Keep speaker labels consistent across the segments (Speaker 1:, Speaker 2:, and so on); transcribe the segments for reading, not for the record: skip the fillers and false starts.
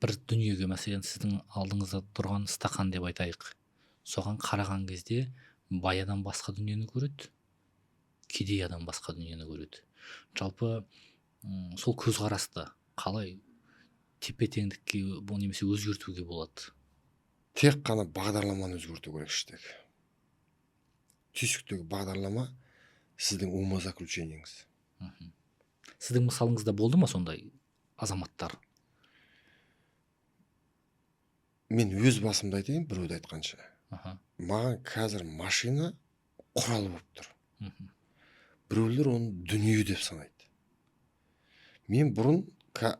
Speaker 1: бір дүниеге, мәселен сіздің алдыңызда тұрған стақан деп айтайық, соған қараған кезде бай адам басқа дүниені көреді, кедей адам басқа дүниені көреді. Жалпы сол көзқарасты қалай тепе теңдікке немесе өзгертуге болады?
Speaker 2: Тек қана бағдарламаны өзгерту керек іштегі. Түйсіктегі бағдарлама сіздің умозаключениеңіз.
Speaker 1: Сіздің мысалыңызда болды ма сондай азаматтар?
Speaker 2: Мен өз басымды айтайын, біреуді айтқанша. Маған қазір машина құрал болып тұр. Біреулер оны дүние деп санайды. Мен бұрын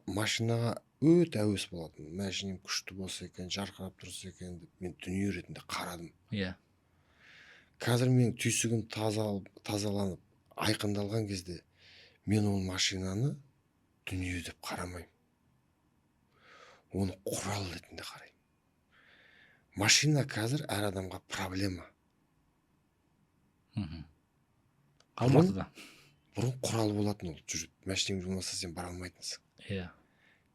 Speaker 2: машинаға өте әуес болатын. Машинем күшті болса екен, жарқырап тұрса екен деп мен дүние ретінде қарадым.
Speaker 1: Иә.
Speaker 2: Қазір мен түйсігім тазаланып, айқындалған кезде мен ол машинаны дүние деп қарамаймын. Оны құрал ретінде қараймын. Машина қазір әр адамға проблема.
Speaker 1: Алматыда.
Speaker 2: Бұрын құрал болатын, ол жүріп, машинең болмаса сен бара алмайтынсың.
Speaker 1: Иә.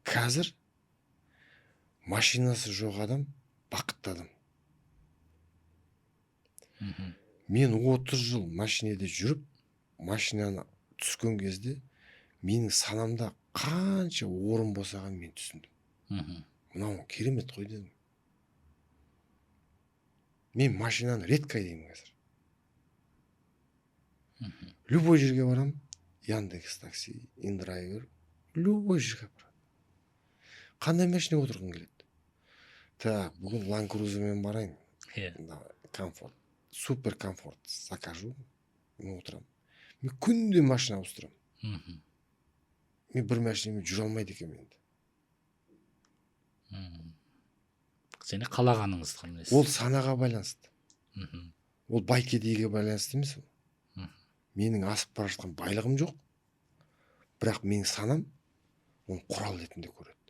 Speaker 2: Қазір машинасы жоқ адам бақытты адам. Мен 30 жыл машинеде жүріп, машинаны түскен кезде менің санамда қанша орын босаған мен түсіндім. Мынау керемет қой дедім. Мен машинаны редко айдаймын қазір. Любой жерге барам, Яндекс такси, индрайвер, любой жерге барам. Қандай машина отырғың келеді? Так, бүгін Land Cruiserмен барайын. Комфорт, супер комфорт закажу. Мен отырам. Мен күнде машина ауыстырам. Мен бір машинамен жүре алмайды екенмін енді.
Speaker 1: Сені қалағаныңызды қылмайсыз.
Speaker 2: Ол санаға байланысты. Ол бай кедейге байланысты емес. Менің асып бара жатқан байлығым жоқ. Бірақ менің санам оны құрал ретінде көреді.